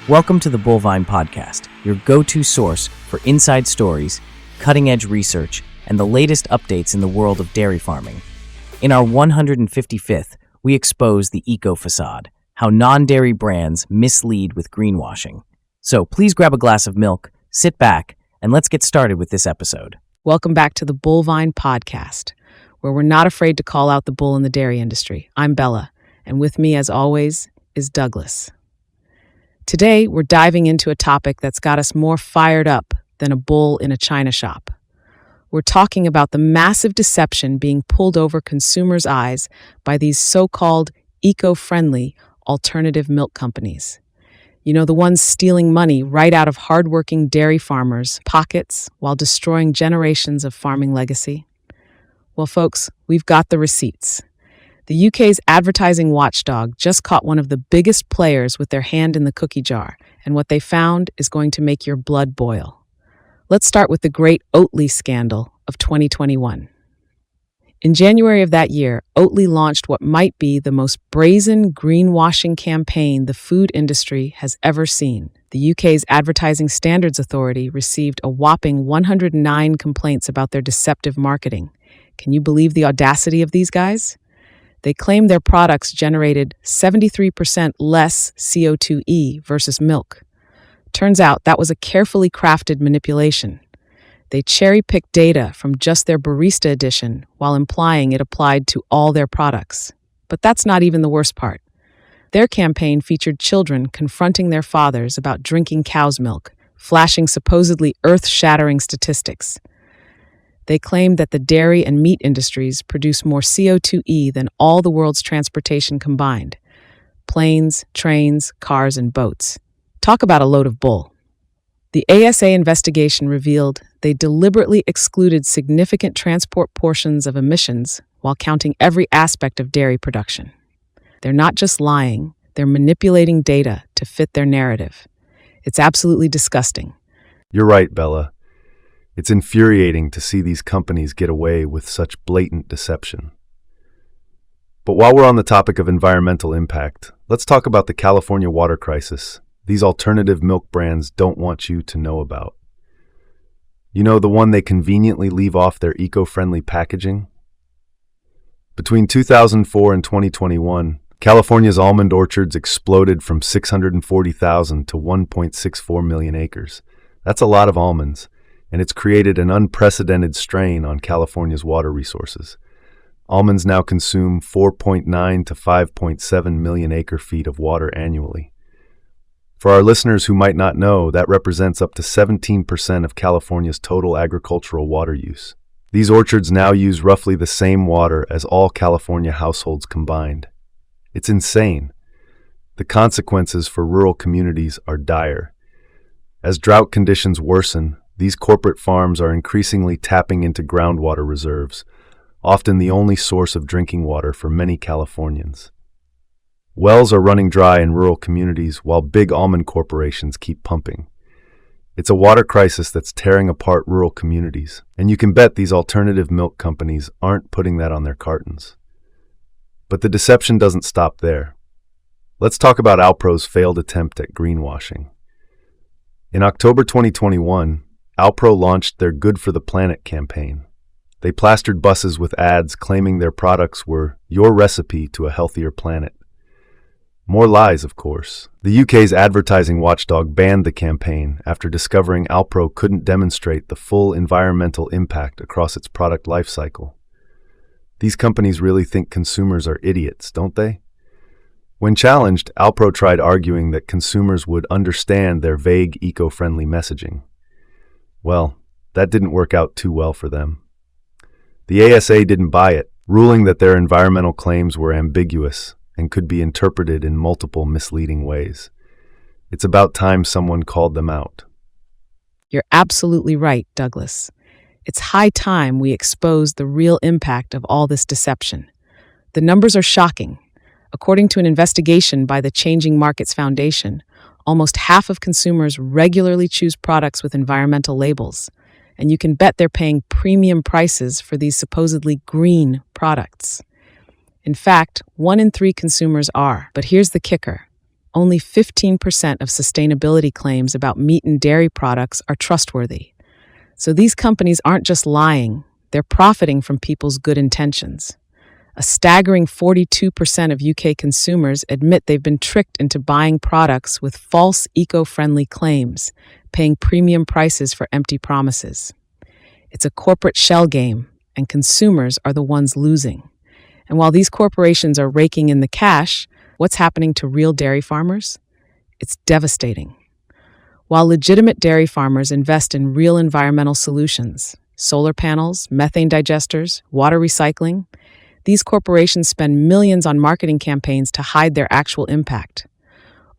Welcome to the Bullvine Podcast, your go-to source for inside stories, cutting-edge research, and the latest updates in the world of dairy farming. In our 155th, we expose the Eco-Facade, how non-dairy brands mislead with greenwashing. So please grab a glass of milk, sit back, and let's get started with this episode. Welcome back to the Bullvine Podcast, where we're not afraid to call out the bull in the dairy industry. I'm Bella, and with me, as always, is Douglas. Today, we're diving into a topic that's got us more fired up than a bull in a china shop. We're talking about the massive deception being pulled over consumers' eyes by these so-called eco-friendly alternative milk companies. You know, the ones stealing money right out of hardworking dairy farmers' pockets while destroying generations of farming legacy. Well, folks, we've got the receipts. The UK's advertising watchdog just caught one of the biggest players with their hand in the cookie jar, and what they found is going to make your blood boil. Let's start with the great Oatly scandal of 2021. In January of that year, Oatly launched what might be the most brazen greenwashing campaign the food industry has ever seen. The UK's Advertising Standards Authority received a whopping 109 complaints about their deceptive marketing. Can you believe the audacity of these guys? They claim their products generated 73% less CO2e versus milk. Turns out that was a carefully crafted manipulation. They cherry-picked data from just their Barista Edition while implying it applied to all their products. But that's not even the worst part. Their campaign featured children confronting their fathers about drinking cow's milk, flashing supposedly earth-shattering statistics. They claimed that the dairy and meat industries produce more CO2e than all the world's transportation combined. Planes, trains, cars, and boats. Talk about a load of bull. The ASA investigation revealed they deliberately excluded significant transport portions of emissions while counting every aspect of dairy production. They're not just lying, they're manipulating data to fit their narrative. It's absolutely disgusting. You're right, Bella. It's infuriating to see these companies get away with such blatant deception. But while we're on the topic of environmental impact, let's talk about the California water crisis these alternative milk brands don't want you to know about. You know, the one they conveniently leave off their eco-friendly packaging? Between 2004 and 2021, California's almond orchards exploded from 640,000 to 1.64 million acres. That's a lot of almonds, and it's created an unprecedented strain on California's water resources. Almonds now consume 4.9 to 5.7 million acre-feet of water annually. For our listeners who might not know, that represents up to 17% of California's total agricultural water use. These orchards now use roughly the same water as all California households combined. It's insane. The consequences for rural communities are dire. As drought conditions worsen, these corporate farms are increasingly tapping into groundwater reserves, often the only source of drinking water for many Californians. Wells are running dry in rural communities while big almond corporations keep pumping. It's a water crisis that's tearing apart rural communities, and you can bet these alternative milk companies aren't putting that on their cartons. But the deception doesn't stop there. Let's talk about Alpro's failed attempt at greenwashing. In October 2021, Alpro launched their Good for the Planet campaign. They plastered buses with ads claiming their products were your recipe to a healthier planet. More lies, of course. The UK's advertising watchdog banned the campaign after discovering Alpro couldn't demonstrate the full environmental impact across its product lifecycle. These companies really think consumers are idiots, don't they? When challenged, Alpro tried arguing that consumers would understand their vague eco-friendly messaging. Well, that didn't work out too well for them. The ASA didn't buy it, ruling that their environmental claims were ambiguous and could be interpreted in multiple misleading ways. It's about time someone called them out. You're absolutely right, Douglas. It's high time we expose the real impact of all this deception. The numbers are shocking. According to an investigation by the Changing Markets Foundation, almost half of consumers regularly choose products with environmental labels, and you can bet they're paying premium prices for these supposedly green products. In fact, 1 in 3 consumers are. But here's the kicker. only 15% of sustainability claims about meat and dairy products are trustworthy. So these companies aren't just lying, they're profiting from people's good intentions. A staggering 42% of UK consumers admit they've been tricked into buying products with false eco-friendly claims, paying premium prices for empty promises. It's a corporate shell game, and consumers are the ones losing. And while these corporations are raking in the cash, what's happening to real dairy farmers? It's devastating. While legitimate dairy farmers invest in real environmental solutions, solar panels, methane digesters, water recycling, these corporations spend millions on marketing campaigns to hide their actual impact.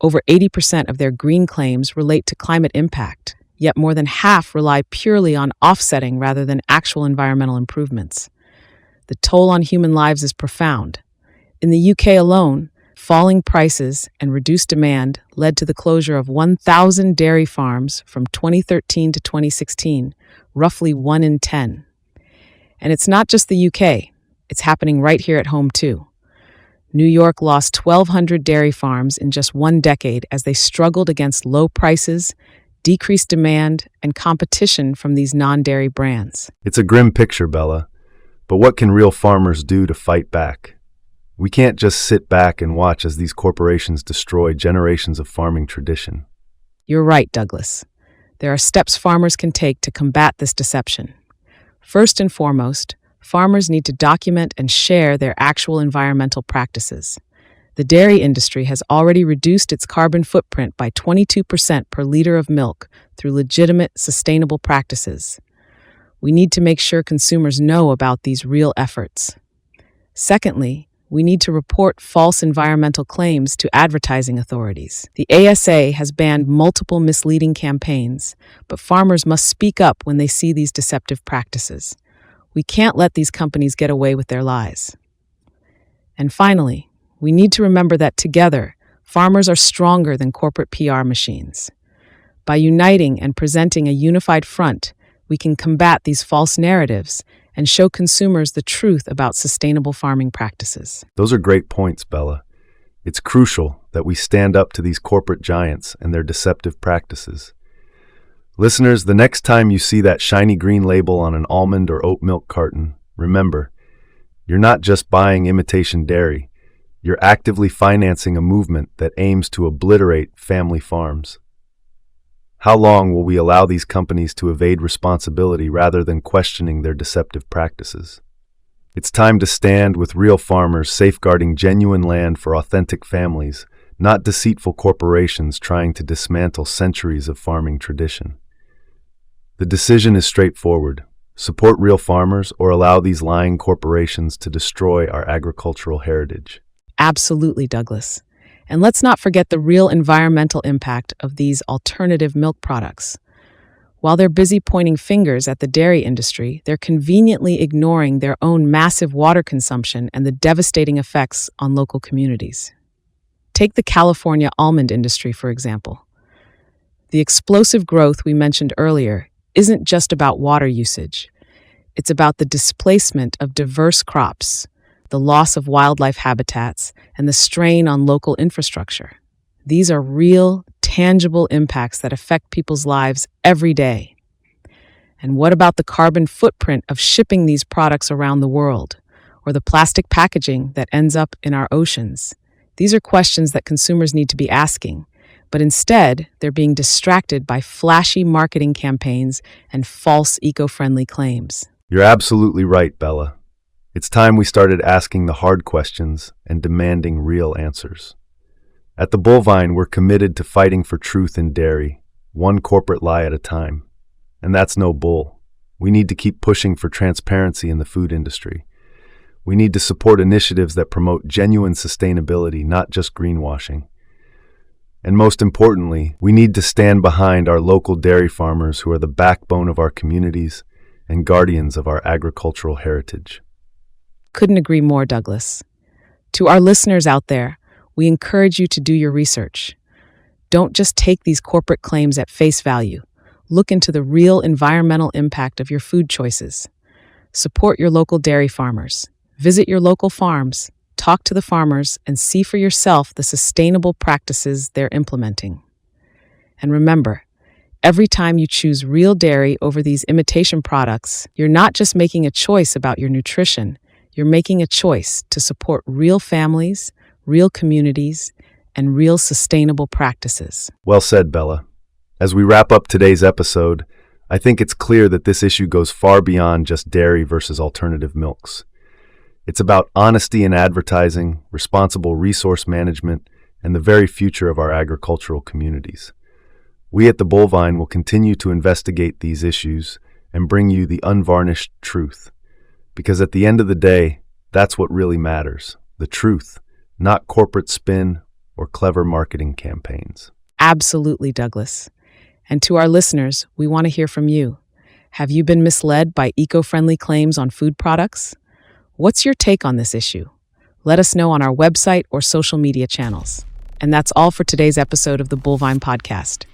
Over 80% of their green claims relate to climate impact, yet more than half rely purely on offsetting rather than actual environmental improvements. The toll on human lives is profound. In the UK alone, falling prices and reduced demand led to the closure of 1,000 dairy farms from 2013 to 2016, roughly 1 in 10. And it's not just the UK. It's happening right here at home, too. New York lost 1,200 dairy farms in just 1 decade as they struggled against low prices, decreased demand, and competition from these non-dairy brands. It's a grim picture, Bella. But what can real farmers do to fight back? We can't just sit back and watch as these corporations destroy generations of farming tradition. You're right, Douglas. There are steps farmers can take to combat this deception. First and foremost, farmers need to document and share their actual environmental practices. The dairy industry has already reduced its carbon footprint by 22% per liter of milk through legitimate, sustainable practices. We need to make sure consumers know about these real efforts. Secondly, we need to report false environmental claims to advertising authorities. The ASA has banned multiple misleading campaigns, but farmers must speak up when they see these deceptive practices. We can't let these companies get away with their lies. And finally, we need to remember that together, farmers are stronger than corporate PR machines. By uniting and presenting a unified front, we can combat these false narratives and show consumers the truth about sustainable farming practices. Those are great points, Bella. It's crucial that we stand up to these corporate giants and their deceptive practices. Listeners, the next time you see that shiny green label on an almond or oat milk carton, remember, you're not just buying imitation dairy, you're actively financing a movement that aims to obliterate family farms. How long will we allow these companies to evade responsibility rather than questioning their deceptive practices? It's time to stand with real farmers safeguarding genuine land for authentic families, not deceitful corporations trying to dismantle centuries of farming tradition. The decision is straightforward. Support real farmers or allow these lying corporations to destroy our agricultural heritage. Absolutely, Douglas. And let's not forget the real environmental impact of these alternative milk products. While they're busy pointing fingers at the dairy industry, they're conveniently ignoring their own massive water consumption and the devastating effects on local communities. Take the California almond industry, for example. The explosive growth we mentioned earlier isn't just about water usage. It's about the displacement of diverse crops, the loss of wildlife habitats, and the strain on local infrastructure. These are real, tangible impacts that affect people's lives every day. And what about the carbon footprint of shipping these products around the world, or the plastic packaging that ends up in our oceans? These are questions that consumers need to be asking, but instead, they're being distracted by flashy marketing campaigns and false eco-friendly claims. You're absolutely right, Bella. It's time we started asking the hard questions and demanding real answers. At the Bullvine, we're committed to fighting for truth in dairy, one corporate lie at a time. And that's no bull. We need to keep pushing for transparency in the food industry. We need to support initiatives that promote genuine sustainability, not just greenwashing. And most importantly, we need to stand behind our local dairy farmers who are the backbone of our communities and guardians of our agricultural heritage. Couldn't agree more, Douglas. To our listeners out there, we encourage you to do your research. Don't just take these corporate claims at face value. Look into the real environmental impact of your food choices. Support your local dairy farmers. Visit your local farms talk to the farmers, and see for yourself the sustainable practices they're implementing. And remember, every time you choose real dairy over these imitation products, you're not just making a choice about your nutrition, you're making a choice to support real families, real communities, and real sustainable practices. Well said, Bella. As we wrap up today's episode, I think it's clear that this issue goes far beyond just dairy versus alternative milks. It's about honesty in advertising, responsible resource management, and the very future of our agricultural communities. We at the Bullvine will continue to investigate these issues and bring you the unvarnished truth. Because at the end of the day, that's what really matters, the truth, not corporate spin or clever marketing campaigns. Absolutely, Douglas. And to our listeners, we want to hear from you. Have you been misled by eco-friendly claims on food products? What's your take on this issue? Let us know on our website or social media channels. And that's all for today's episode of the Bullvine Podcast.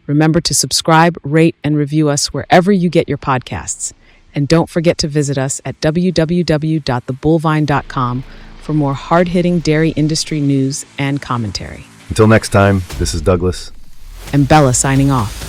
Remember to subscribe, rate, and review us wherever you get your podcasts. And don't forget to visit us at www.thebullvine.com for more hard-hitting dairy industry news and commentary. Until next time, this is Douglas. And Bella signing off.